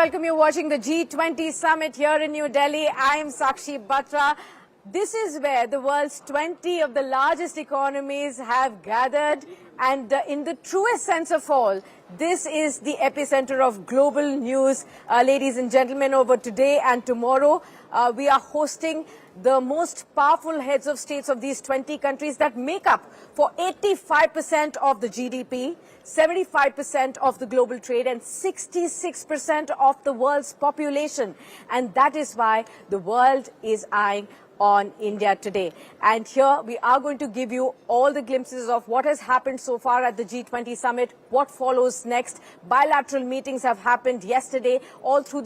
welcome you watching the G20 Summit here in New Delhi. I am Sakshi Batra. This is where the world's 20 of the largest economies have gathered, and in the truest sense of all, this is the epicenter of global news. Ladies and gentlemen, over today and tomorrow, we are hosting the most powerful heads of states of these 20 countries that make up for 85% of the GDP, 75% of the global trade, and 66% of the world's population. And that is why the world is eyeing on India today. And here we are going to give you all the glimpses of what has happened so far at the G20 Summit, what follows next. Bilateral meetings have happened yesterday, all through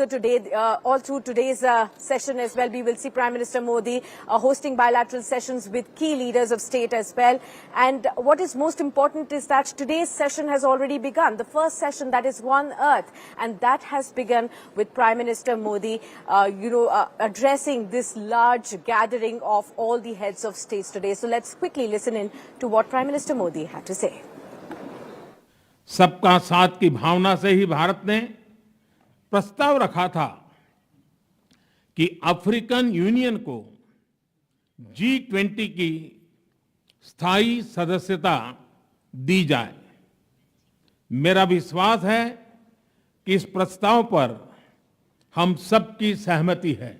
today's session as well. We will see Prime Minister Modi hosting bilateral sessions with key leaders of state as well. And what is most important is that today's session has already begun. The first session, that is One Earth, and that has begun with Prime Minister Modi, addressing this large gathering of all the heads of states today. So let's quickly listen in to what Prime Minister Modi had to say. सबका साथ की भावना से ही भारत ने प्रस्ताव रखा था कि African union को G20 की स्थायी सदस्यता दी जाए। मेरा विश्वास है कि इस प्रस्ताव पर हम सबकी सहमति है।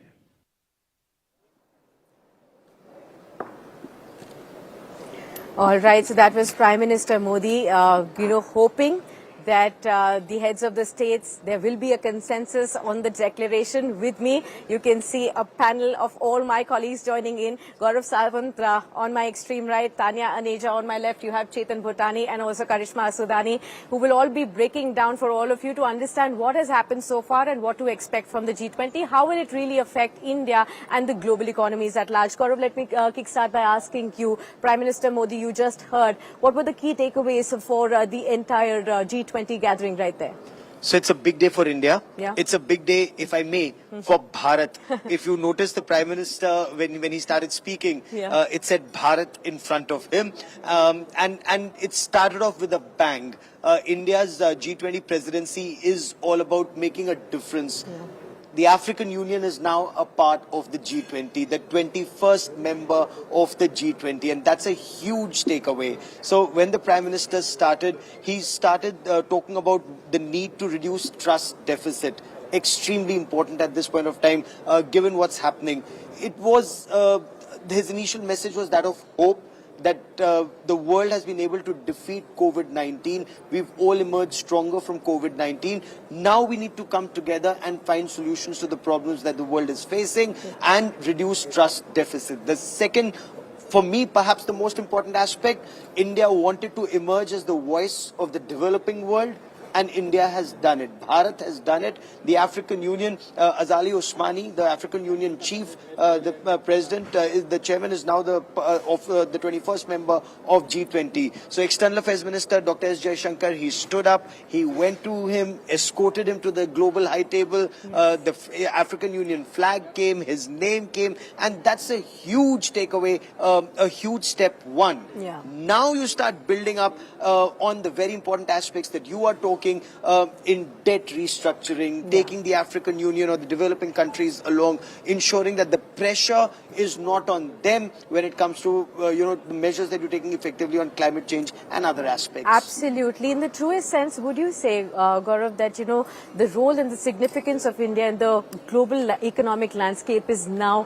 All right, so that was Prime Minister Modi, hoping that the heads of the states, there will be a consensus on the declaration. With me, you can see a panel of all my colleagues joining in. Gaurav Sawant on my extreme right, Tanya Aneja on my left, you have Chetan Bhutani and also Karishma Asudani, who will all be breaking down for all of you to understand what has happened so far and what to expect from the G20. How will it really affect India and the global economies at large? Gaurav, let me kickstart by asking you, Prime Minister Modi, you just heard, what were the key takeaways for the entire G20 gathering right there? So it's a big day for India. Yeah. It's a big day, if I may, for Bharat. If you notice the Prime Minister, when he started speaking, it said Bharat in front of him. And it started off with a bang. India's G20 presidency is all about making a difference. Yeah. The African Union is now a part of the G20, the 21st member of the G20, and that's a huge takeaway. So when the Prime Minister started, he started talking about the need to reduce trust deficit. Extremely important at this point of time, given what's happening. It was, his initial message was that of hope, that the world has been able to defeat COVID-19. We've all emerged stronger from COVID-19. Now we need to come together and find solutions to the problems that the world is facing and reduce trust deficit. The second, for me, perhaps the most important aspect, India wanted to emerge as the voice of the developing world. And India has done it. Bharat has done it. The African Union, Azali Osmani, the African Union chief, the president, the chairman is now the 21st member of G20. So External Affairs Minister Dr. S. Jaishankar, he stood up, he went to him, escorted him to the global high table. The African Union flag came, his name came, and that's a huge takeaway, a huge step one. Yeah. Now you start building up on the very important aspects that you are talking in debt restructuring, taking the African Union or the developing countries along, ensuring that the pressure is not on them when it comes to the measures that you're taking effectively on climate change and other aspects. Absolutely. In the truest sense, would you say, Gaurav, that the role and the significance of India in the global economic landscape is now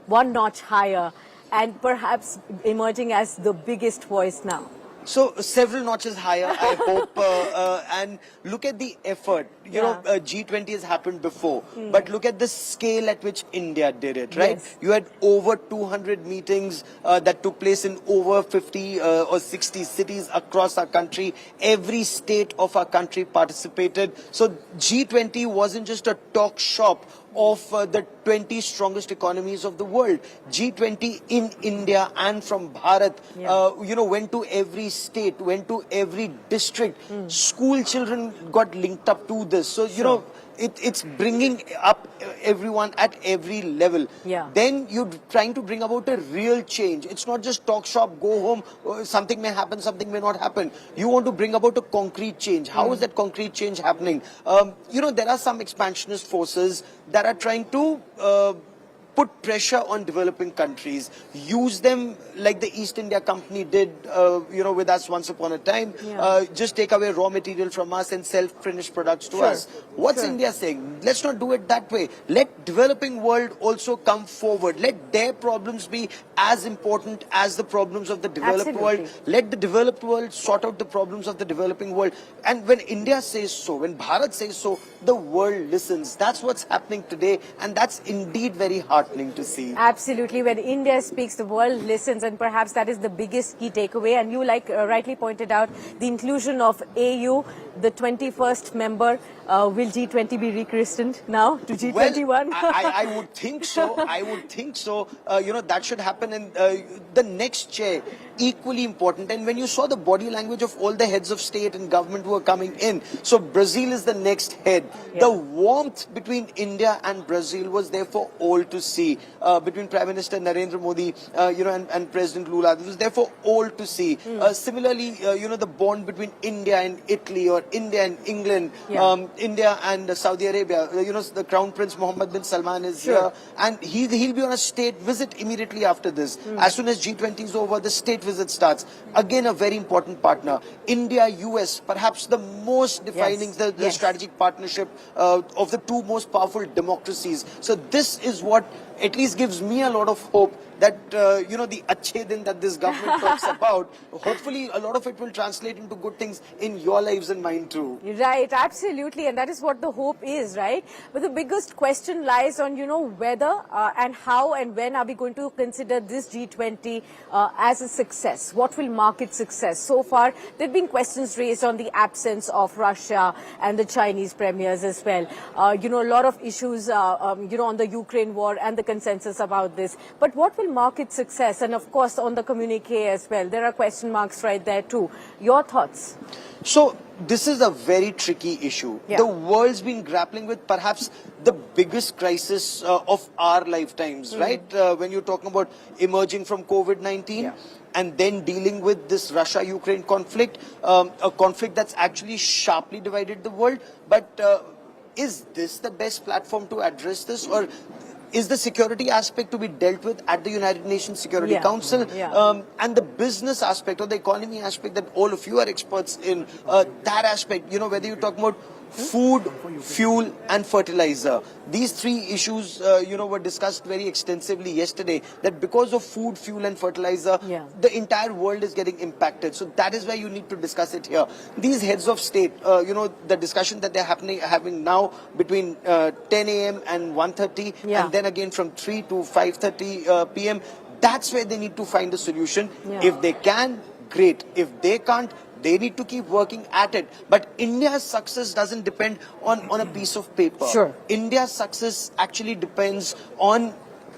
one notch higher and perhaps emerging as the biggest voice now? So several notches higher, I hope, and look at the effort. G20 has happened before, but look at the scale at which India did it, right? Yes. You had over 200 meetings that took place in over 50 or 60 cities across our country. Every state of our country participated. So G20 wasn't just a talk shop of the 20 strongest economies of the world. G20 in India and from Bharat, went to every state, went to every district. School children got linked up to this. So, it's bringing up everyone at every level. Yeah. Then you're trying to bring about a real change. It's not just talk shop, go home, something may happen, something may not happen. You want to bring about a concrete change. How is that concrete change happening? There are some expansionist forces that are trying to put pressure on developing countries, use them like the East India Company did, with us once upon a time. Yeah. Just take away raw material from us and sell finished products to us. What's India saying? Let's not do it that way. Let developing world also come forward. Let their problems be as important as the problems of the developed world. Let the developed world sort out the problems of the developing world. And when India says so, when Bharat says so, the world listens. That's what's happening today, and that's indeed very heartening to see. Absolutely. When India speaks, the world listens, and perhaps that is the biggest key takeaway. And you, rightly pointed out, the inclusion of AU, the 21st member. Will G20 be rechristened now to G21? Well, I would think so. I would think so. That should happen. And the next chair, equally important. And when you saw the body language of all the heads of state and government who are coming in, so Brazil is the next head. Yeah. The warmth between India and Brazil was there for all to see. Between Prime Minister Narendra Modi, and President Lula, it was there for all to see. Similarly, the bond between India and Italy, or India and England. Yeah. India and Saudi Arabia. The Crown Prince Mohammed bin Salman is here, and he'll be on a state visit immediately after this. As soon as G20 is over, the state visit starts. Again, a very important partner. India, US, perhaps the most defining, the strategic partnership of the two most powerful democracies. So this is what at least gives me a lot of hope that, the achhe din that this government talks about, hopefully a lot of it will translate into good things in your lives and mine too. Right, absolutely. And that is what the hope is, right? But the biggest question lies on, whether and how and when are we going to consider this G20 as a success? What will mark its success? So far, there have been questions raised on the absence of Russia and the Chinese premiers as well. A lot of issues, on the Ukraine war and the consensus about this. But what will mark its success? And of course, on the communique as well, there are question marks right there too. Your thoughts? So this is a very tricky issue. Yeah. The world's been grappling with perhaps the biggest crisis of our lifetimes, right? When you're talking about emerging from COVID-19 and then dealing with this Russia-Ukraine conflict, a conflict that's actually sharply divided the world. But is this the best platform to address this, or is the security aspect to be dealt with at the United Nations Security Council? And the business aspect or the economy aspect that all of you are experts in, that aspect, whether you're talking about food, fuel and fertilizer. These three issues, were discussed very extensively yesterday, that because of food, fuel and fertilizer, the entire world is getting impacted. So that is why you need to discuss it here. These heads of state, the discussion that they're having now between 10 a.m. and 1:30 and then again from 3 to 5:30 p.m. That's where they need to find a solution. If they can, great. If they can't, they need to keep working at it. But India's success doesn't depend on a piece of paper. Sure. India's success actually depends on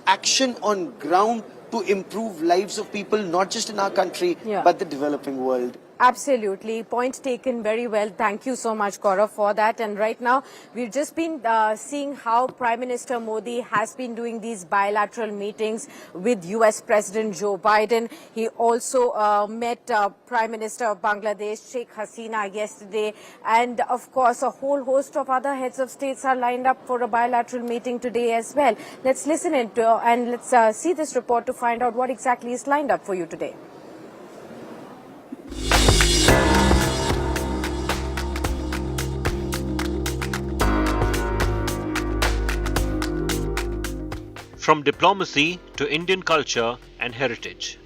action on ground to improve lives of people, not just in our country, but the developing world. Absolutely. Point taken very well. Thank you so much, Gaurav, for that. And right now, we've just been seeing how Prime Minister Modi has been doing these bilateral meetings with US President Joe Biden. He also met Prime Minister of Bangladesh, Sheikh Hasina, yesterday. And of course, a whole host of other heads of states are lined up for a bilateral meeting today as well. Let's listen into and let's see this report to find out what exactly is lined up for you today. From diplomacy to Indian culture and heritage.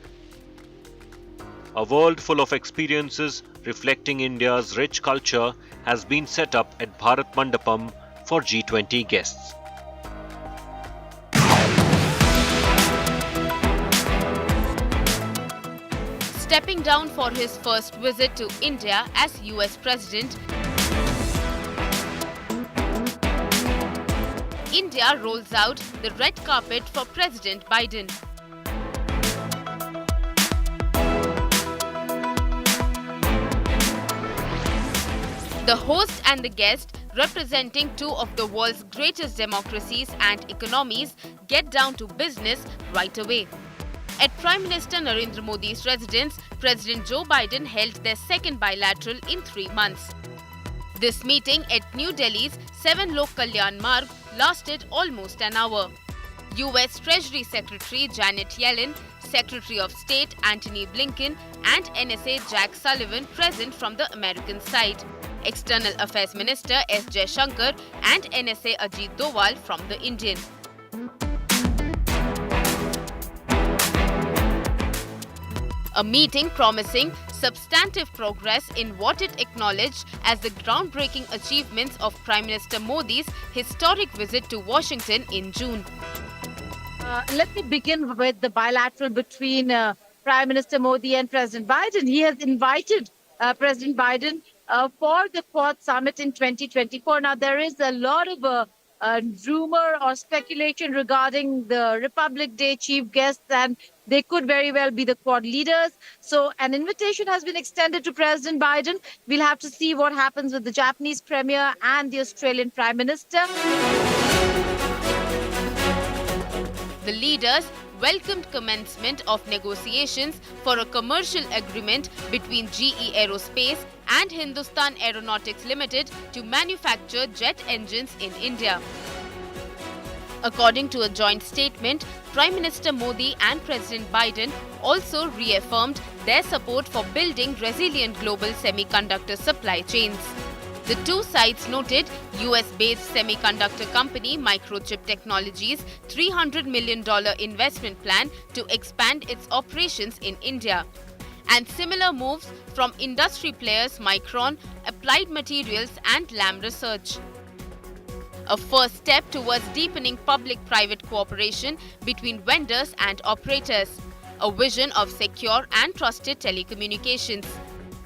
A world full of experiences reflecting India's rich culture has been set up at Bharat Mandapam for G20 guests. Stepping down for his first visit to India as US President, India rolls out the red carpet for President Biden. The host and the guest representing two of the world's greatest democracies and economies, get down to business right away. At Prime Minister Narendra Modi's residence, President Joe Biden held their second bilateral in 3 months. This meeting at New Delhi's 7 Lok Kalyan Marg lasted almost an hour. US Treasury Secretary Janet Yellen, Secretary of State Antony Blinken and NSA Jack Sullivan present from the American side. External Affairs Minister S. Jaishankar and NSA Ajit Doval from the Indian. A meeting promising substantive progress in what it acknowledged as the groundbreaking achievements of Prime Minister Modi's historic visit to Washington in June. Let me begin with the bilateral between Prime Minister Modi and President Biden. He has invited President Biden for the Quad Summit in 2024. Now, there is a lot of rumor or speculation regarding the Republic Day chief guests, and they could very well be the Quad leaders. So an invitation has been extended to President Biden. We'll have to see what happens with the Japanese Premier and the Australian Prime Minister. The leaders welcomed commencement of negotiations for a commercial agreement between GE Aerospace and Hindustan Aeronautics Limited to manufacture jet engines in India. According to a joint statement, Prime Minister Modi and President Biden also reaffirmed their support for building resilient global semiconductor supply chains. The two sides noted US-based semiconductor company Microchip Technologies' $300 million investment plan to expand its operations in India, and similar moves from industry players Micron, Applied Materials and Lam Research. A first step towards deepening public-private cooperation between vendors and operators, a vision of secure and trusted telecommunications.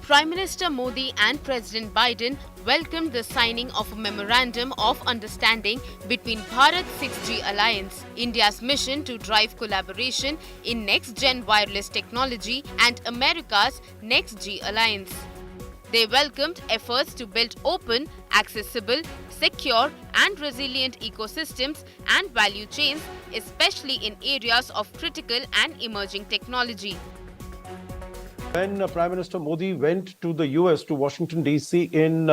Prime Minister Modi and President Biden welcomed the signing of a memorandum of understanding between Bharat's 6G Alliance, India's mission to drive collaboration in next-gen wireless technology, and America's Next-G Alliance. They welcomed efforts to build open, accessible, secure and resilient ecosystems and value chains, especially in areas of critical and emerging technology. When Prime Minister Modi went to the US, to Washington, D.C. in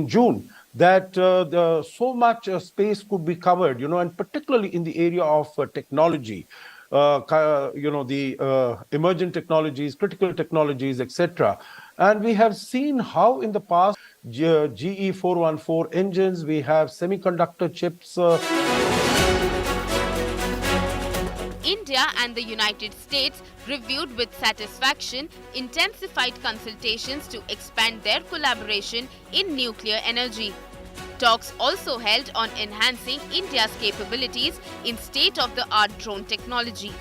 June, that so much space could be covered, and particularly in the area of technology, the emergent technologies, critical technologies, etc. And we have seen how in the past, GE 414 engines, we have semiconductor chips. India and the United States reviewed with satisfaction intensified consultations to expand their collaboration in nuclear energy. Talks also held on enhancing India's capabilities in state-of-the-art drone technology.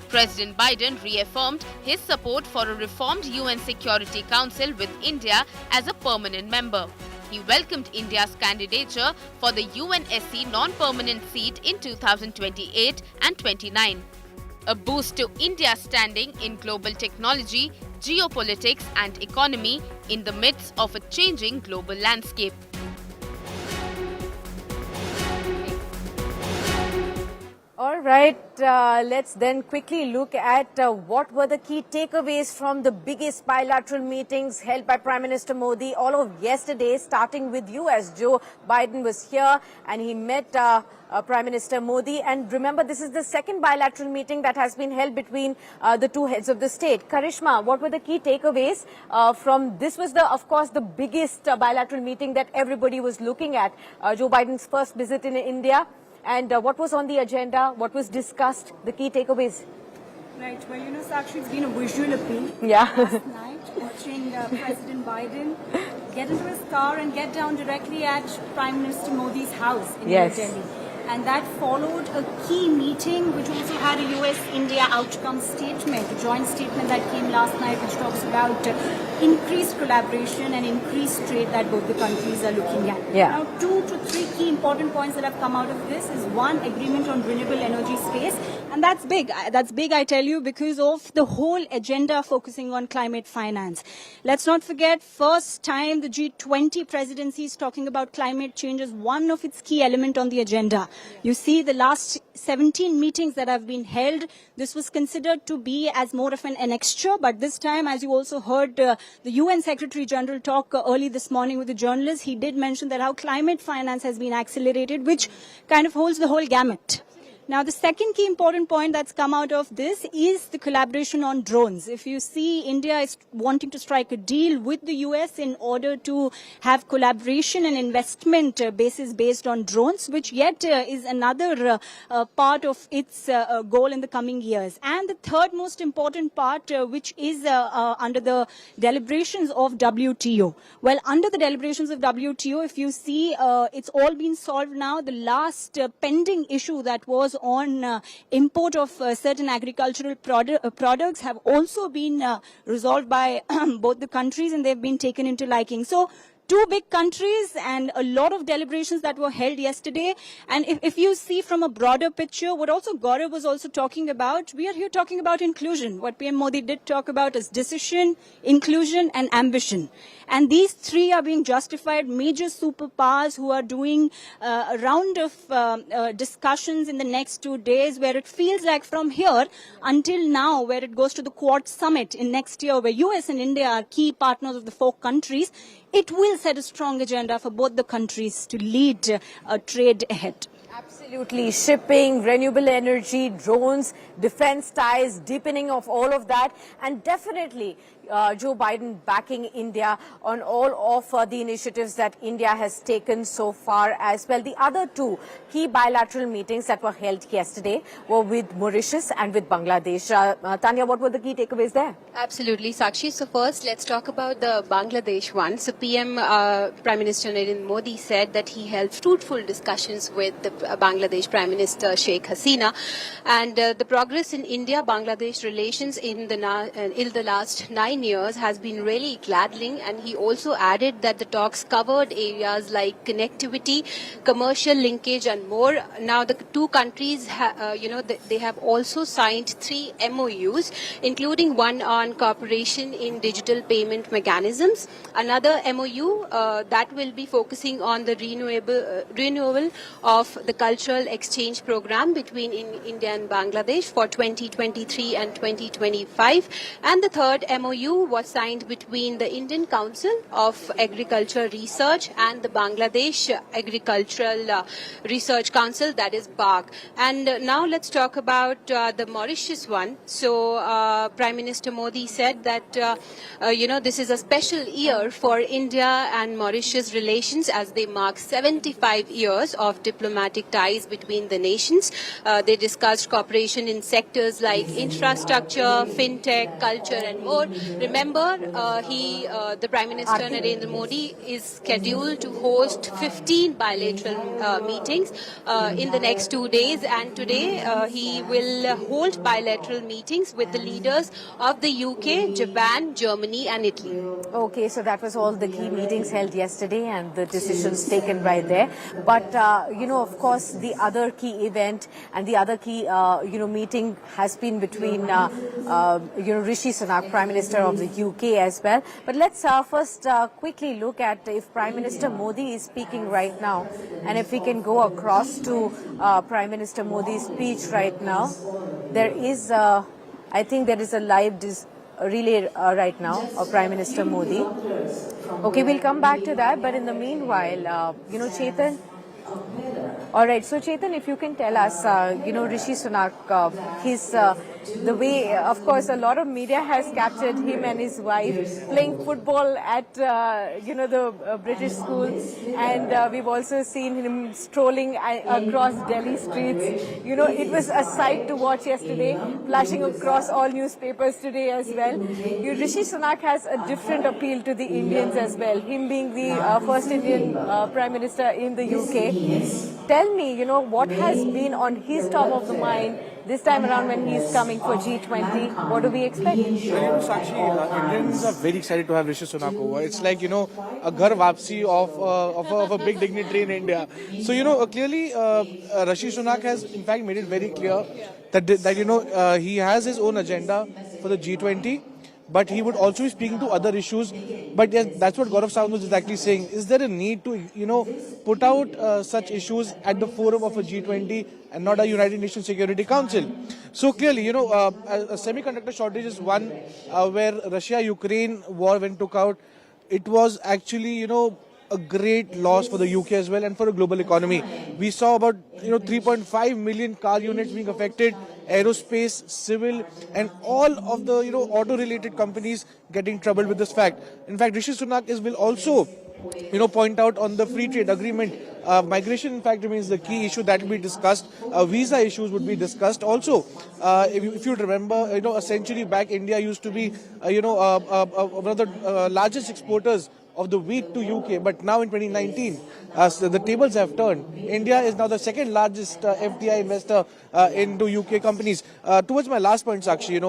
President Biden reaffirmed his support for a reformed UN Security Council with India as a permanent member. He welcomed India's candidature for the UNSC non-permanent seat in 2028 and 29. A boost to India's standing in global technology, geopolitics and economy in the midst of a changing global landscape. All right, let's then quickly look at what were the key takeaways from the biggest bilateral meetings held by Prime Minister Modi all of yesterday, starting with US. Joe Biden was here and he met Prime Minister Modi. And remember, this is the second bilateral meeting that has been held between the two heads of the state. Karishma, what were the key takeaways from this? Was of course, the biggest bilateral meeting that everybody was looking at. Joe Biden's first visit in India. And what was on the agenda? What was discussed? The key takeaways? Right. Well, Sakshi, it's been a visual appeal. Yeah. Last night, watching President Biden get into his car and get down directly at Prime Minister Modi's house in New Delhi. And that followed a key meeting which also had a US-India outcome statement, a joint statement that came last night which talks about increased collaboration and increased trade that both the countries are looking at. Yeah. Now, 2 to 3 key important points that have come out of this is one, agreement on renewable energy space. And that's big. That's big, I tell you, because of the whole agenda focusing on climate finance. Let's not forget, first time the G20 presidency is talking about climate change as one of its key element on the agenda. You see, the last 17 meetings that have been held, this was considered to be as more of an annexure. But this time, as you also heard the UN Secretary General talk early this morning with the journalists, he did mention that how climate finance has been accelerated, which kind of holds the whole gamut. Now, the second key important point that's come out of this is the collaboration on drones. If you see, India is wanting to strike a deal with the US in order to have collaboration and investment basis based on drones, which yet is another part of its goal in the coming years. And the third most important part, which is under the deliberations of WTO. Well, under the deliberations of WTO, if you see, it's all been solved now. The last pending issue that was on import of certain agricultural products have also been resolved by both the countries, and they've been taken into liking. So, two big countries and a lot of deliberations that were held yesterday. And if you see from a broader picture, what also Gaurav was also talking about, we are here talking about inclusion. What PM Modi did talk about is decision, inclusion and ambition. And these three are being justified. Major superpowers who are doing a round of discussions in the next 2 days, where it feels like from here until now, where it goes to the Quad Summit in next year, where US and India are key partners of the four countries, it will set a strong agenda for both the countries to lead trade ahead. Absolutely. Shipping, renewable energy, drones, defense ties, deepening of all of that, and definitely Joe Biden backing India on all of the initiatives that India has taken so far as well. The other two key bilateral meetings that were held yesterday were with Mauritius and with Bangladesh. Tanya, what were the key takeaways there? Absolutely, Sakshi. So first, let's talk about the Bangladesh one. So Prime Minister Narendra Modi said that he held fruitful discussions with the Bangladesh Prime Minister Sheikh Hasina, and the progress in India-Bangladesh relations in the last 9 years has been really gladdening. And he also added that the talks covered areas like connectivity, commercial linkage, and more. Now, the two countries, they have also signed 3 MOUs, including one on cooperation in digital payment mechanisms, another MOU that will be focusing on the renewal of the cultural exchange program between India and Bangladesh for 2023 and 2025, and the third MOU was signed between the Indian Council of Agriculture Research and the Bangladesh Agricultural Research Council, that is BARC. And now let's talk about the Mauritius one. So Prime Minister Modi said that this is a special year for India and Mauritius relations, as they mark 75 years of diplomatic ties between the nations. They discussed cooperation in sectors like infrastructure, fintech, culture and more. Remember, the Prime Minister Narendra Modi is scheduled to host 15 bilateral meetings in the next 2 days, and today he will hold bilateral meetings with the leaders of the UK, Japan, Germany and Italy. Okay, so that was all the key meetings held yesterday and the decisions taken right there. But, of course, the other key event and the other key, meeting has been between, Rishi Sunak, Prime Minister of the UK as well. But let's first quickly look at if Prime Minister Modi is speaking right now, and if we can go across to Prime Minister Modi's speech right now. There is, I think there is a live relay right now of Prime Minister Modi. Okay, we'll come back to that, but in the meanwhile, Chetan. All right, so Chetan, if you can tell us, Rishi Sunak, the way, of course, a lot of media has captured him and his wife playing football at, the British school, and we've also seen him strolling across Delhi streets. It was a sight to watch yesterday, flashing across all newspapers today as well. Rishi Sunak has a different appeal to the Indians as well, him being the first Indian Prime Minister in the UK. Tell me, what has been on his top of the mind this time around when he's coming for G20? What do we expect? Sakshi, Indians are very excited to have Rishi Sunak over. It's like, a ghar vapsi of a big dignitary in India. So, clearly, Rishi Sunak has in fact made it very clear that he has his own agenda for the G20. But he would also be speaking to other issues. But yes, that's what Gaurav Sawant was exactly saying. Is there a need to, put out such issues at the forum of a G20 and not a United Nations Security Council? So clearly, a semiconductor shortage is one where Russia-Ukraine war when took out. It was actually, a great loss for the UK as well and for the global economy. We saw about 3.5 million car units being affected, aerospace, civil, and all of the auto-related companies getting troubled with this fact. In fact, Rishi Sunak will also point out on the free trade agreement. Migration, in fact, remains the key issue that will be discussed. Visa issues would be discussed. Also, if you remember, a century back, India used to be, one of the largest exporters of the wheat to UK, but now in 2019, the tables have turned. India is now the second largest FDI investor into UK companies. Towards my last point, Sakshi,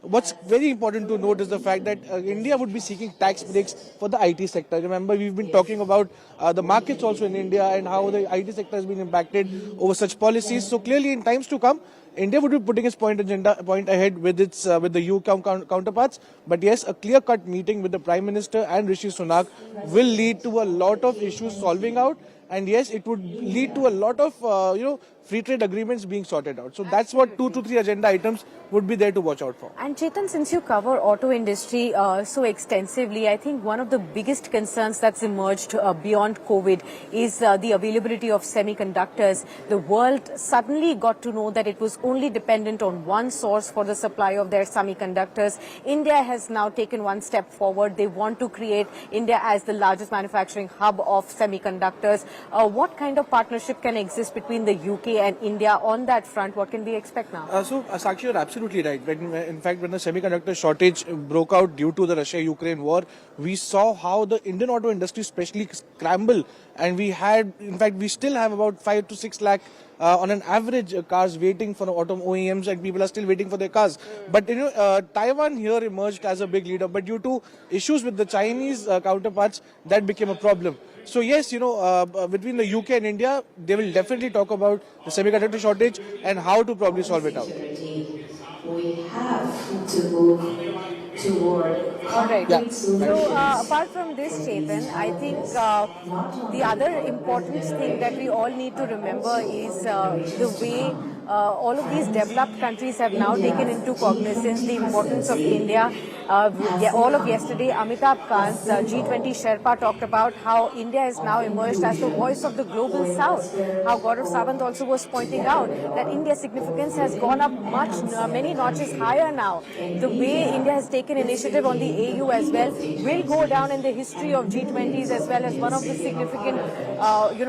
what's very important to note is the fact that India would be seeking tax breaks for the IT sector. Remember, we've been talking about the markets also in India and how the IT sector has been impacted over such policies. So clearly, in times to come, India would be putting its point ahead with its with the UK counterparts. But yes, a clear-cut meeting with the Prime Minister and Rishi Sunak will lead to a lot of issues solving out. And yes, it would lead to a lot of free trade agreements being sorted out. So that's what 2 to 3 agenda items would be there to watch out for. And Chetan, since you cover auto industry so extensively, I think one of the biggest concerns that's emerged beyond COVID is the availability of semiconductors. The world suddenly got to know that it was only dependent on one source for the supply of their semiconductors. India has now taken one step forward. They want to create India as the largest manufacturing hub of semiconductors. What kind of partnership can exist between the UK and India on that front? What can we expect now? Sakshi, you're absolutely right. In fact, when the semiconductor shortage broke out due to the Russia-Ukraine war, we saw how the Indian auto industry especially scrambled. And we still have about 5 to 6 lakh on an average cars waiting for auto OEMs, and people are still waiting for their cars. But Taiwan here emerged as a big leader, but due to issues with the Chinese counterparts, that became a problem. So yes, between the UK and India, they will definitely talk about the semiconductor shortage and how to probably solve it out. We have to move toward. All right. So apart from this, Chetan, I think the other important thing that we all need to remember is the way all of these developed countries have now taken into cognizance the importance of India. All of yesterday, Amitabh Kant, G20 Sherpa, talked about how India has now emerged as the voice of the global south. How Gaurav Sawant also was pointing out that India's significance has gone up many notches higher now. The way India has taken initiative on the AU as well will go down in the history of G20s as well as one of the significant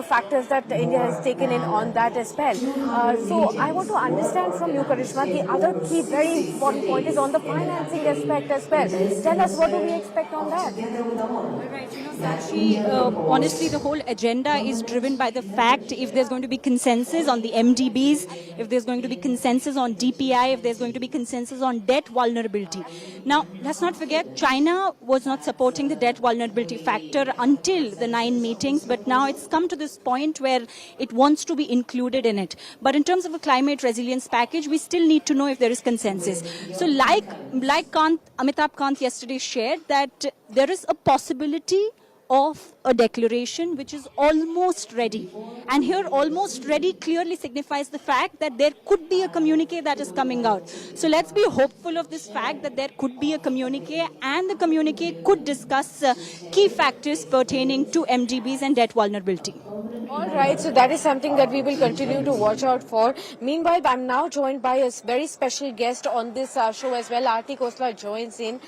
factors that India has taken in on that as well. So I want to understand from you, Karishma, the other key very important point is on the financing aspect as well. Tell us, what do we expect on that? Right, Sakshi, honestly, the whole agenda is driven by the fact if there's going to be consensus on the MDBs, if there's going to be consensus on DPI, if there's going to be consensus on debt vulnerability. Now, let's not forget, China was not supporting the debt vulnerability factor until the 9 meetings, but now it's come to this point where it wants to be included in it. But in terms of a climate resilience package, we still need to know if there is consensus. So like Amitabh Kant yesterday shared that there is a possibility of a declaration which is almost ready. And here almost ready clearly signifies the fact that there could be a communique that is coming out. So let's be hopeful of this fact that there could be a communique, and the communique could discuss key factors pertaining to MDBs and debt vulnerability. All right, so that is something that we will continue to watch out for. Meanwhile, I'm now joined by a very special guest on this show as well. Aarti Khosla joins in,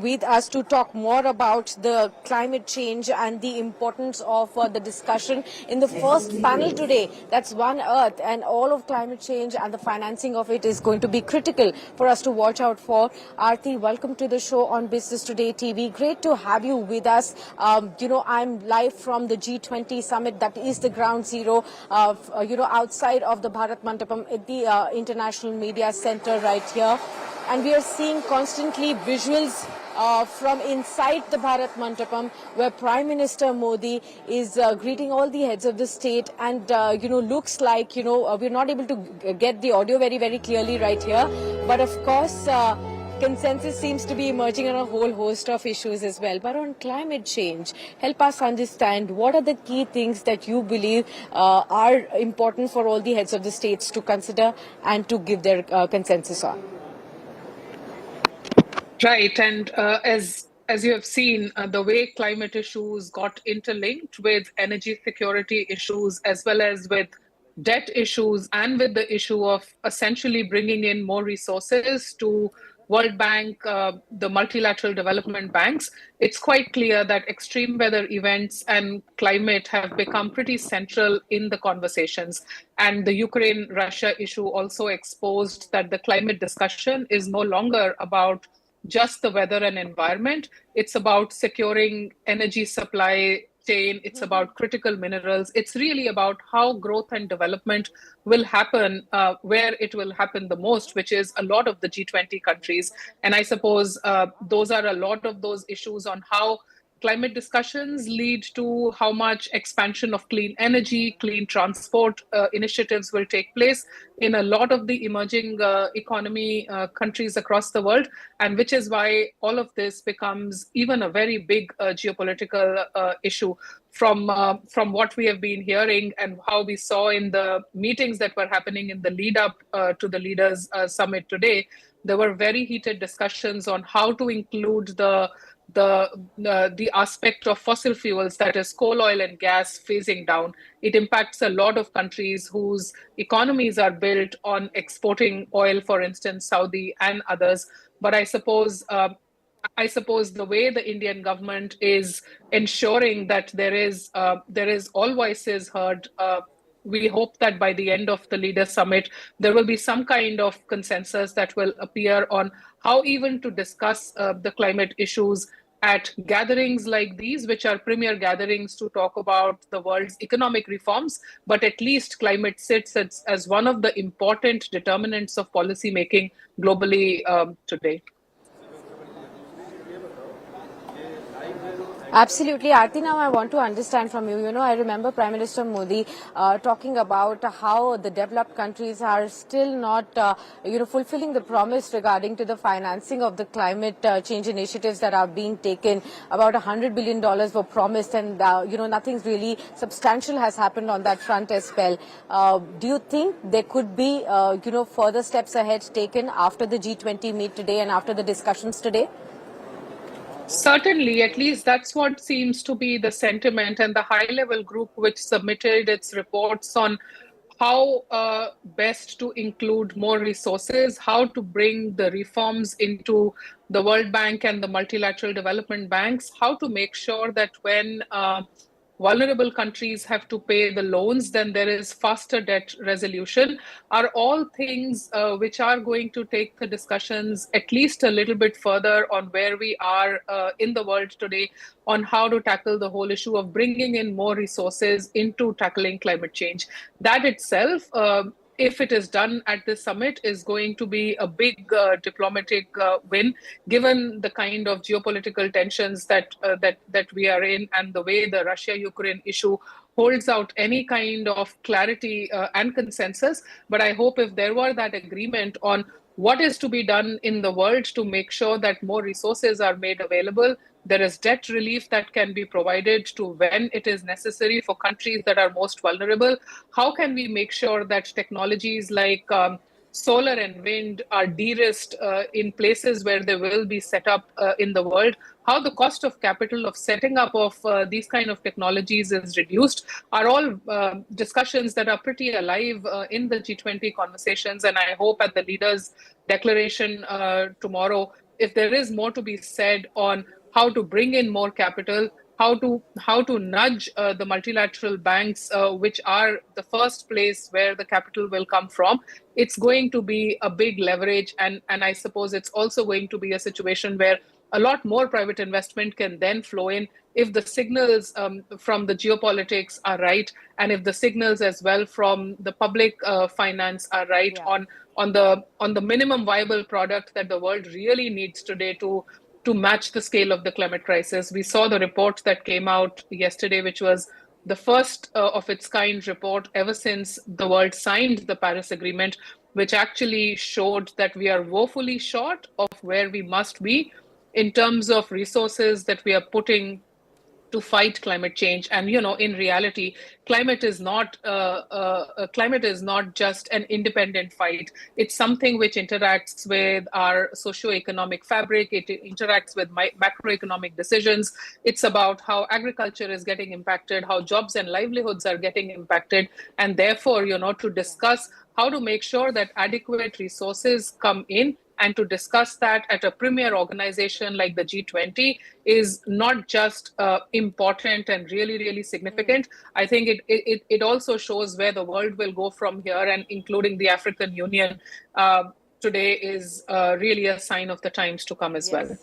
with us to talk more about the climate change and the importance of the discussion in the first panel today. That's One Earth, and all of climate change and the financing of it is going to be critical for us to watch out for. Aarti, welcome to the show on Business Today TV. Great to have you with us. I'm live from the G20 Summit. That is the ground zero, outside of the Bharat Mandapam at the International Media Center right here. And we are seeing constantly visuals from inside the Bharat Mandapam, where Prime Minister Modi is greeting all the heads of the state, and looks like we're not able to get the audio very, very clearly right here, but of course consensus seems to be emerging on a whole host of issues as well. But on climate change, help us understand what are the key things that you believe are important for all the heads of the states to consider and to give their consensus on. Right, and as you have seen, the way climate issues got interlinked with energy security issues, as well as with debt issues, and with the issue of essentially bringing in more resources to World Bank, the multilateral development banks, it's quite clear that extreme weather events and climate have become pretty central in the conversations. And the Ukraine-Russia issue also exposed that the climate discussion is no longer about just the weather and environment. It's about securing energy supply chain. It's about critical minerals. It's really about how growth and development will happen where it will happen the most, which is a lot of the G20 countries. And I suppose those are a lot of those issues on how climate discussions lead to how much expansion of clean energy, clean transport initiatives will take place in a lot of the emerging economy countries across the world, and which is why all of this becomes even a very big geopolitical issue from what we have been hearing and how we saw in the meetings that were happening in the lead up to the Leaders Summit today. There were very heated discussions on how to include the aspect of fossil fuels, that is coal, oil and gas, phasing down. It impacts a lot of countries whose economies are built on exporting oil, for instance, Saudi and others. But I suppose the way the Indian government is ensuring that there is all voices heard. We hope that by the end of the Leaders Summit, there will be some kind of consensus that will appear on how even to discuss the climate issues at gatherings like these, which are premier gatherings to talk about the world's economic reforms, but at least climate sits as one of the important determinants of policy making globally today. Absolutely. Aarti, now I want to understand from you, I remember Prime Minister Modi talking about how the developed countries are still not, fulfilling the promise regarding to the financing of the climate change initiatives that are being taken. About $100 billion were promised, and, nothing really substantial has happened on that front as well. Do you think there could be, further steps ahead taken after the G20 meet today and after the discussions today? Certainly, at least that's what seems to be the sentiment, and the high-level group which submitted its reports on how best to include more resources, how to bring the reforms into the World Bank and the multilateral development banks, how to make sure that when vulnerable countries have to pay the loans, then there is faster debt resolution, are all things which are going to take the discussions at least a little bit further on where we are in the world today on how to tackle the whole issue of bringing in more resources into tackling climate change. That itself, if it is done at this summit, is going to be a big diplomatic win, given the kind of geopolitical tensions that we are in, and the way the Russia-Ukraine issue holds out any kind of clarity and consensus. But I hope if there were that agreement on what is to be done in the world to make sure that more resources are made available, there is debt relief that can be provided to when it is necessary for countries that are most vulnerable. How can we make sure that technologies like solar and wind are de-risked in places where they will be set up in the world? How the cost of capital of setting up of these kind of technologies is reduced are all discussions that are pretty alive in the G20 conversations. And I hope at the leaders' declaration tomorrow, if there is more to be said on how to bring in more capital, how to nudge the multilateral banks, which are the first place where the capital will come from, it's going to be a big leverage. And I suppose it's also going to be a situation where a lot more private investment can then flow in if the signals from the geopolitics are right, and if the signals as well from the public finance are right on the minimum viable product that the world really needs today to match the scale of the climate crisis. We saw the report that came out yesterday, which was the first of its kind report ever since the world signed the Paris Agreement, which actually showed that we are woefully short of where we must be in terms of resources that we are putting to fight climate change. And in reality, climate is not just an independent fight. It's something which interacts with our socio-economic fabric. It interacts with macroeconomic decisions. It's about how agriculture is getting impacted, how jobs and livelihoods are getting impacted, and therefore, to discuss how to make sure that adequate resources come in and to discuss that at a premier organization like the G20 is not just important and really, really significant. I think it also shows where the world will go from here, and including the African Union today is really a sign of the times to come as well.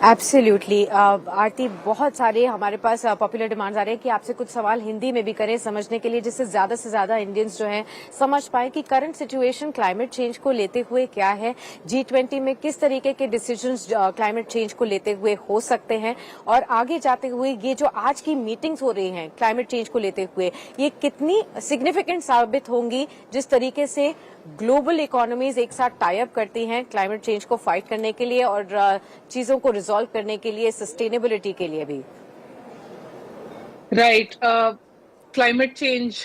Absolutely Aarti, बहुत सारे हमारे पास popular demands आ रहे हैं कि आपसे कुछ सवाल हिंदी में भी करें समझने के लिए, जिससे ज्यादा से ज्यादा इंडियंस जो हैं समझ पाए कि करंट सिचुएशन क्लाइमेट चेंज को लेते हुए क्या है, G20 में किस तरीके के डिसीजंस क्लाइमेट चेंज को लेते हुए हो सकते हैं, और आगे जाते हुए ये जो आज की मीटिंग्स हो रही हैं क्लाइमेट चेंज को लेते हुए, ये कितनी सिग्निफिकेंट साबित होंगी जिस तरीके से ग्लोबल इकोनॉमीज एक साथ टाई अप करती हैं क्लाइमेट चेंज को फाइट करने के लिए और चीजों को रिजॉल्व करने के लिए, सस्टेनेबिलिटी के लिए भी। राइट, क्लाइमेट चेंज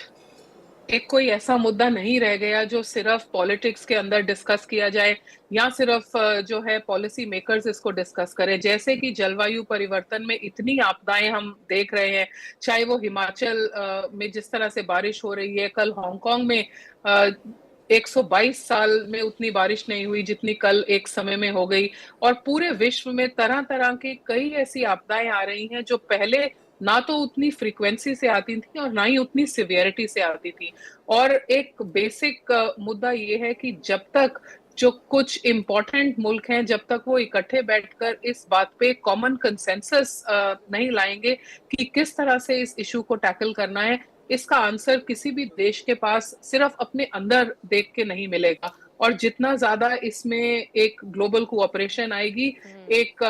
एक कोई ऐसा मुद्दा नहीं रह गया जो सिर्फ पॉलिटिक्स के अंदर डिस्कस किया जाए या सिर्फ जो है पॉलिसी मेकर्स इसको डिस्कस करें। जैसे कि जलवायु परिवर्तन में इतनी आपदाएं हम देख रहे हैं, चाहे वो हिमाचल में जिस तरह से बारिश हो रही है, कल हांगकांग में 122 साल में उतनी बारिश नहीं हुई जितनी कल एक समय में हो गई, और पूरे विश्व में तरह तरह की कई ऐसी आपदाएं आ रही हैं जो पहले ना तो उतनी फ्रीक्वेंसी से आती थी और ना ही उतनी सिवियरिटी से आती थी। और एक बेसिक मुद्दा ये है कि जब तक जो कुछ इम्पोर्टेंट मुल्क हैं, जब तक वो इकट्ठे बैठकर इस बात पे कॉमन कंसेंसस नहीं लाएंगे कि किस तरह से इस इशू को टैकल करना है, इसका आंसर किसी भी देश के पास सिर्फ अपने अंदर देख के नहीं मिलेगा। और जितना ज्यादा इसमें एक ग्लोबल कोऑपरेशन आएगी, एक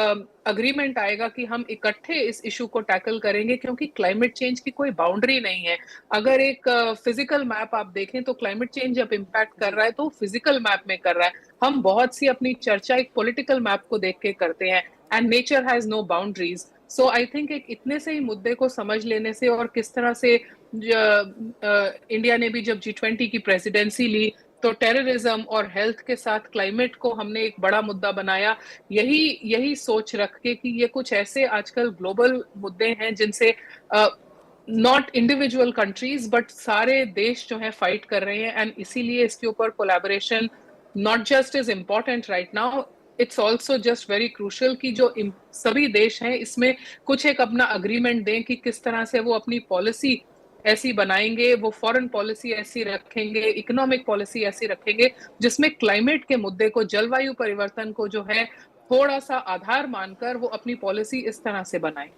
अग्रीमेंट आएगा कि हम इकट्ठे इस इशू को टैकल करेंगे, क्योंकि क्लाइमेट चेंज की कोई बाउंड्री नहीं है। अगर एक फिजिकल मैप आप देखें तो क्लाइमेट चेंज जब इम्पैक्ट कर रहा है तो फिजिकल मैप में कर रहा है। हम बहुत सी अपनी चर्चा एक पॉलिटिकल मैप को देख के करते हैं, and nature has no boundaries. So I think एक इतने से ही मुद्दे को समझ लेने से, और किस तरह से इंडिया ने भी जब G20 की प्रेसिडेंसी ली तो टेररिज्म और हेल्थ के साथ क्लाइमेट को हमने एक बड़ा मुद्दा बनाया, यही सोच रख के कि ये कुछ ऐसे आजकल ग्लोबल मुद्दे हैं जिनसे नॉट इंडिविजुअल कंट्रीज बट सारे देश जो है फाइट कर रहे हैं, एंड इसीलिए इसके ऊपर collaboration not just is important right now, it's also just very crucial कि जो सभी देश हैं इसमें कुछ एक अपना अग्रीमेंट दें कि किस तरह से वो अपनी पॉलिसी ऐसी बनाएंगे, वो फॉरेन पॉलिसी ऐसी रखेंगे, इकोनॉमिक पॉलिसी ऐसी रखेंगे जिसमें क्लाइमेट के मुद्दे को, जलवायु परिवर्तन को जो है थोड़ा सा आधार मानकर वो अपनी पॉलिसी इस तरह से बनाए।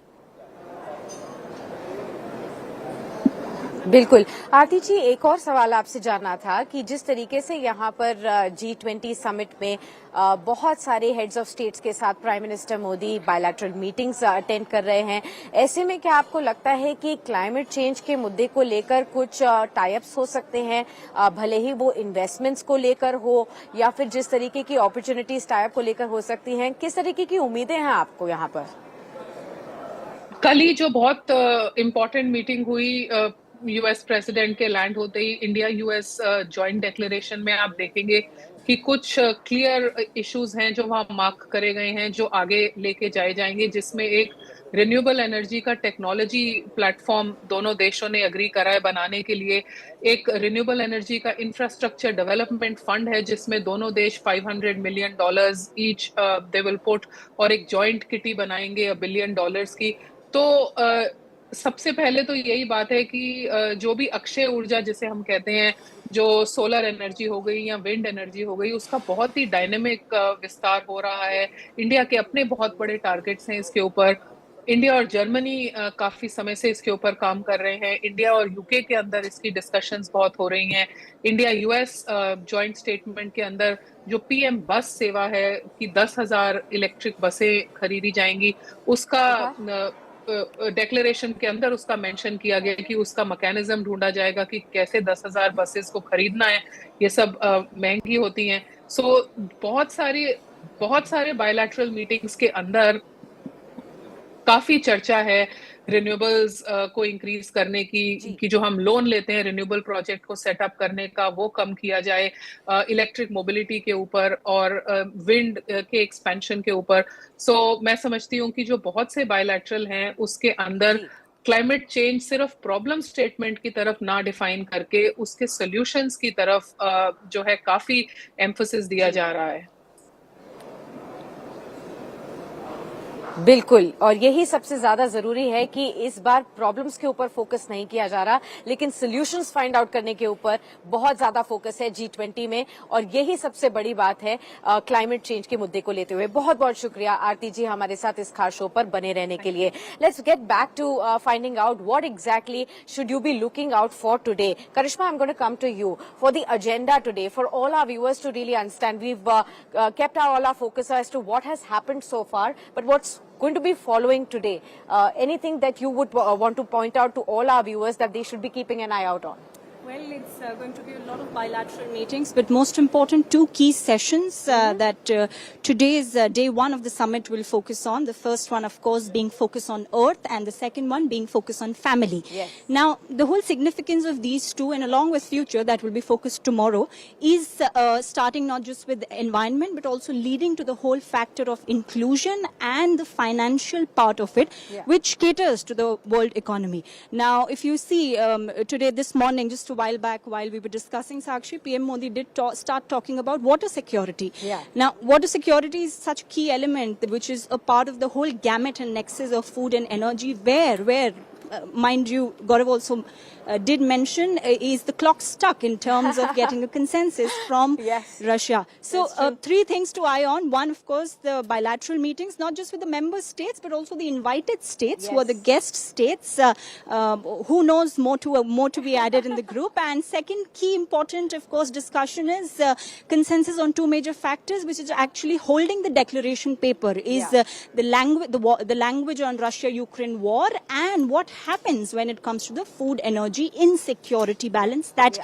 बिल्कुल। आरती जी, एक और सवाल आपसे जानना था कि जिस तरीके से यहाँ पर G20 समिट में बहुत सारे हेड्स ऑफ स्टेट्स के साथ prime minister Modi bilateral meetings attend कर रहे हैं, ऐसे में क्या आपको लगता है कि क्लाइमेट चेंज के मुद्दे को लेकर कुछ टाई अप्स हो सकते हैं, भले ही वो इन्वेस्टमेंट्स को लेकर हो या फिर जिस तरीके की अपॉर्चुनिटीज टाई अप को लेकर हो सकती हैं? किस तरीके की उम्मीदें हैं आपको यहाँ पर? कल ही जो बहुत इम्पोर्टेंट मीटिंग हुई यूएस प्रेसिडेंट के लैंड होते ही, इंडिया यूएस जॉइंट डिक्लेरेशन में आप देखेंगे कि कुछ क्लियर इश्यूज हैं जो वहां मार्क करे गए हैं, जो आगे लेके जाए जाएंगे, जिसमें एक रिन्यूएबल एनर्जी का टेक्नोलॉजी प्लेटफॉर्म दोनों देशों ने एग्री करा है बनाने के लिए। एक रिन्यूएबल एनर्जी का इंफ्रास्ट्रक्चर डेवलपमेंट फंड है जिसमें दोनों देश $500 million each they will put, और एक जॉइंट किटी बनाएंगे $1 बिलियन की। तो सबसे पहले तो यही बात है कि जो भी अक्षय ऊर्जा जिसे हम कहते हैं, जो सोलर एनर्जी हो गई या विंड एनर्जी हो गई, उसका बहुत ही डायनेमिक विस्तार हो रहा है। इंडिया के अपने बहुत बड़े टारगेट्स हैं इसके ऊपर। इंडिया और जर्मनी काफी समय से इसके ऊपर काम कर रहे हैं। इंडिया और यूके के अंदर इसकी डिस्कशंस बहुत हो रही हैं। इंडिया यूएस जॉइंट स्टेटमेंट के अंदर जो पीएम बस सेवा है कि 10,000 इलेक्ट्रिक बसें खरीदी जाएंगी, उसका डेक्लेरेशन के अंदर उसका मेंशन किया गया कि उसका मैकेनिज्म ढूंढा जाएगा कि कैसे 10,000 बसेस को खरीदना है। ये सब महंगी होती हैं। सो बहुत सारे बायलैटरल मीटिंग्स के अंदर काफी चर्चा है रिन्यूएबल्स को इंक्रीज करने की, कि जो हम लोन लेते हैं रिन्यूएबल प्रोजेक्ट को सेटअप करने का, वो कम किया जाए, इलेक्ट्रिक मोबिलिटी के ऊपर और विंड के एक्सपेंशन के ऊपर। सो मैं समझती हूँ कि जो बहुत से बायलैटरल हैं उसके अंदर क्लाइमेट चेंज सिर्फ प्रॉब्लम स्टेटमेंट की तरफ ना डिफाइन करके उसके सॉल्यूशंस की तरफ जो है काफी एम्फोसिस दिया जा रहा है। बिल्कुल, और यही सबसे ज्यादा जरूरी है कि इस बार प्रॉब्लम्स के ऊपर फोकस नहीं किया जा रहा, लेकिन सॉल्यूशंस फाइंड आउट करने के ऊपर बहुत ज्यादा फोकस है G20 में, और यही सबसे बड़ी बात है क्लाइमेट चेंज के मुद्दे को लेते हुए। बहुत बहुत शुक्रिया आरती जी हमारे साथ इस खास शो पर बने रहने के लिए। Let's get back to finding out what exactly should you be looking out for today. Karishma, I am going to come to you for the agenda today, for all our viewers to really understand. We've kept all our focus as to what has happened so far, but what's going to be following today? Anything that you would want to point out to all our viewers that they should be keeping an eye out on? Well, it's going to be a lot of bilateral meetings, but most important, two key sessions that today's day one of the summit will focus on. The first one, of course, being focused on Earth, and the second one being focused on family. Yes. Now, the whole significance of these two, and along with future, that will be focused tomorrow, is starting not just with the environment, but also leading to the whole factor of inclusion and the financial part of it, which caters to the world economy. Now, if you see today, this morning, just a while back, while we were discussing, Sakshi, PM Modi did start talking about water security. Now, water security is such a key element, which is a part of the whole gamut and nexus of food and energy, where mind you, Gaurav also did mention, is the clock stuck in terms of getting a consensus from Russia. So three things to eye on. One, of course, the bilateral meetings, not just with the member states, but also the invited states who are the guest states. Who knows, more to be added in the group. And second key important, of course, discussion is consensus on two major factors, which is actually holding the declaration paper, is the language on Russia-Ukraine war, and what happens when it comes to the food energy insecurity balance that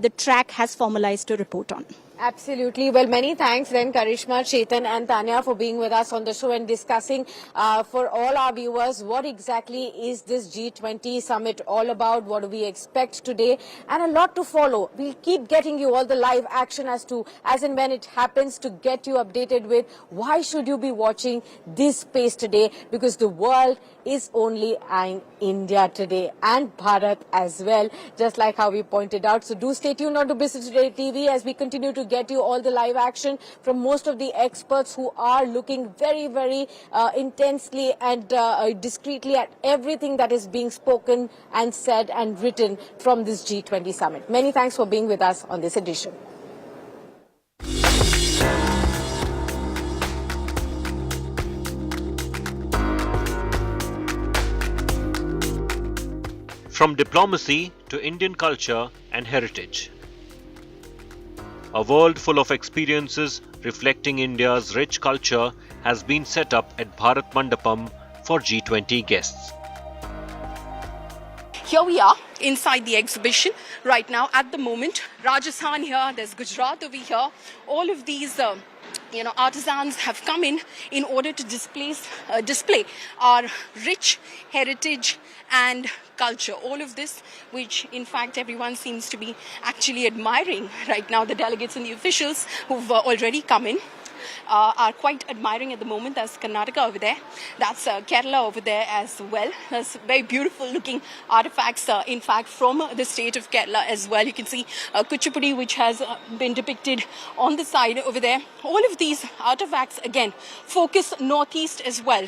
the track has formalized a report on. Absolutely. Well, many thanks then Karishma, Chetan and Tanya for being with us on the show and discussing for all our viewers what exactly is this G20 summit all about, what do we expect today, and a lot to follow. We'll keep getting you all the live action as and when it happens, to get you updated with why should you be watching this space today, because the world is only eyeing India today and Bharat as well, just like how we pointed out. So do stay tuned on to Business Today TV as we continue to get you all the live action from most of the experts who are looking very, very intensely and discreetly at everything that is being spoken and said and written from this G20 summit. Many thanks for being with us on this edition. From diplomacy to Indian culture and heritage. A world full of experiences reflecting India's rich culture has been set up at Bharat Mandapam for G20 guests. Here we are inside the exhibition right now at the moment. Rajasthan here, there's Gujarat over here. All of these artisans have come in order to display our rich heritage and culture. All of this, which in fact everyone seems to be actually admiring right now. The delegates and the officials who've already come in are quite admiring at the moment. That's Karnataka over there. That's Kerala over there as well. There's very beautiful looking artifacts, in fact, from the state of Kerala as well. You can see Kuchipudi, which has been depicted on the side over there. All of these artifacts, again, focus northeast as well.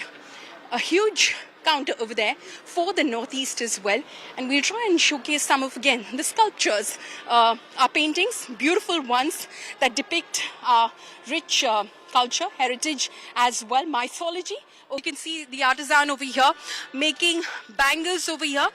A huge counter over there for the Northeast as well. And we'll try and showcase some of, again, the sculptures, our paintings, beautiful ones that depict our rich culture, heritage as well, mythology. You can see the artisan over here making bangles over here.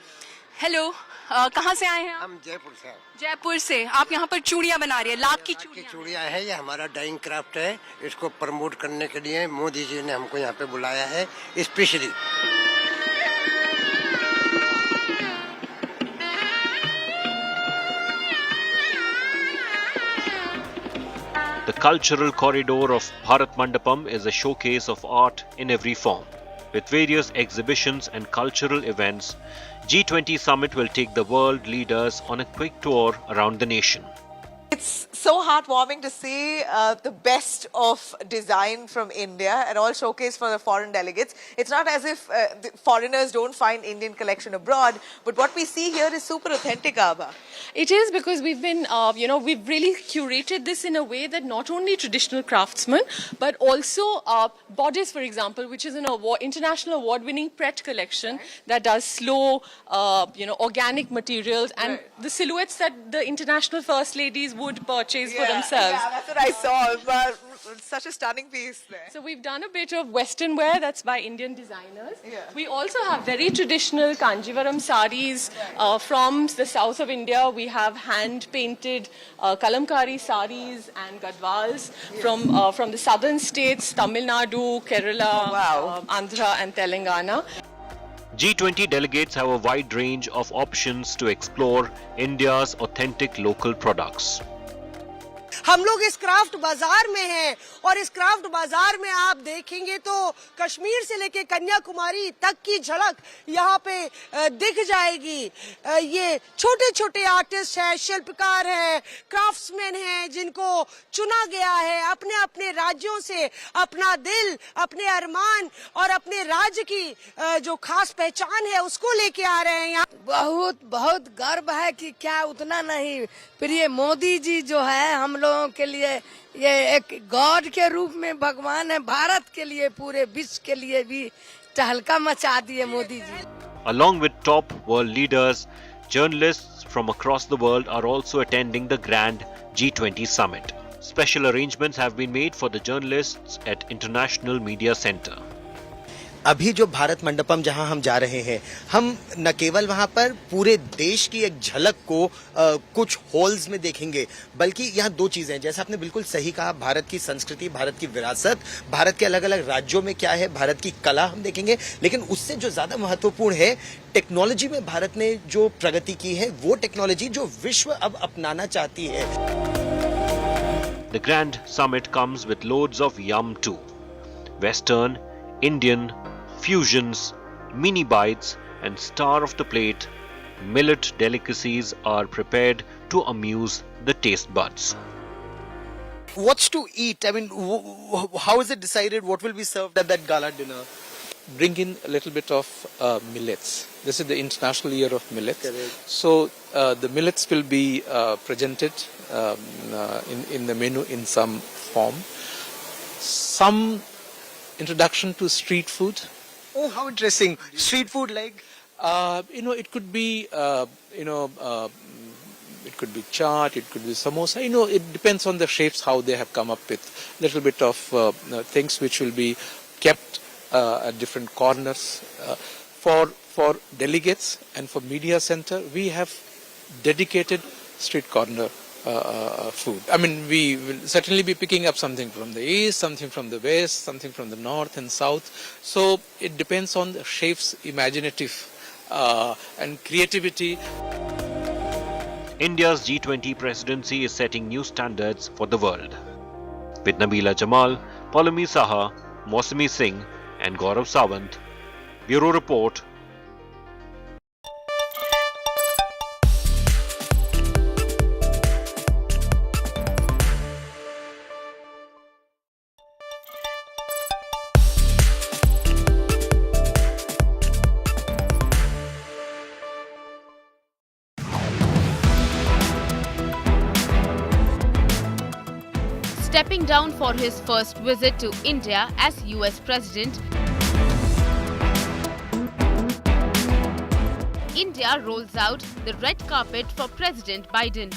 Hello, कहाँ से आए हैं आप? हम जयपुर से। जयपुर से। आप यहाँ पर चूड़ियाँ बना रही है, लाख की चूड़ियाँ है, ये हमारा डाइंग क्राफ्ट है। इसको प्रमोट करने के लिए मोदी जी ने हमको यहाँ पे बुलाया है specially. The cultural corridor of Bharat Mandapam is a showcase of art in every form. With various exhibitions and cultural events, G20 Summit will take the world leaders on a quick tour around the nation. It's so heartwarming to see the best of design from India and all showcased for the foreign delegates. It's not as if the foreigners don't find Indian collection abroad, but what we see here is super authentic, Abha. It is, because we've been, we've really curated this in a way that not only traditional craftsmen, but also Bodice, for example, which is an international award-winning Pret collection that does slow, organic materials and the silhouettes that the international first ladies would purchase for themselves. Yeah, that's what I saw. But such a stunning piece there. So we've done a bit of Western wear that's by Indian designers. We also have very traditional Kanjivaram saris from the south of India. We have hand-painted kalamkari saris and gadwals from the southern states, Tamil Nadu, Kerala, Andhra and Telangana. G20 delegates have a wide range of options to explore India's authentic local products. हम लोग इस craft बाजार में हैं और इस craft बाजार में आप देखेंगे तो कश्मीर से लेके कन्याकुमारी तक की झलक यहाँ पे दिख जाएगी। ये छोटे छोटे आर्टिस्ट हैं, शिल्पकार हैं, क्राफ्ट्समैन हैं जिनको चुना गया है अपने अपने राज्यों से अपना दिल, अपने अरमान और अपने राज्य की जो खास पहचान है उसको लेके आ रहे हैं यहाँ। बहुत बहुत गर्व है कि क्या उतना नहीं, प्रिय मोदी जी जो है हम लोगों के लिए ये एक गॉड के रूप में भगवान है, भारत के लिए पूरे विश्व के लिए भी तहलका मचा दिए Modi ji. Along with top world leaders, journalists from across the world are also attending the grand G20 Summit. Special arrangements have been made for the journalists at International Media Center. अभी जो भारत मंडपम जहां हम जा रहे हैं, हम न केवल वहां पर पूरे देश की एक झलक को कुछ हॉल्स में देखेंगे, बल्कि यहाँ दो चीजें हैं। जैसा आपने बिल्कुल सही कहा, भारत की संस्कृति, भारत की विरासत, भारत के अलग अलग राज्यों में क्या है, भारत की कला हम देखेंगे, लेकिन उससे जो ज्यादा महत्वपूर्ण है, टेक्नोलॉजी में भारत ने जो प्रगति की है, वो टेक्नोलॉजी जो विश्व अब अपनाना चाहती है। The Grand Summit comes with loads of yum too. Western, Indian, fusions, mini bites and star of the plate, millet delicacies are prepared to amuse the taste buds. What's to eat? I mean, how is it decided what will be served at that gala dinner? Bring in a little bit of millets. This is the International Year of Millets. So the millets will be presented in the menu in some form. Some introduction to street food. Oh, how interesting! Street food, like it could be it could be chaat, it could be samosa. It depends on the shapes how they have come up with. Little bit of things which will be kept at different corners. For delegates and for media center, we have dedicated street corner food. I mean, we will certainly be picking up something from the east, something from the west, something from the north and south. So it depends on the chef's imaginative and creativity. India's G20 presidency is setting new standards for the world. With Nabila Jamal, Palami Saha, Mausami Singh and Gaurav Sawant, Bureau Report. Stepping down for his first visit to India as US President, India rolls out the red carpet for President Biden.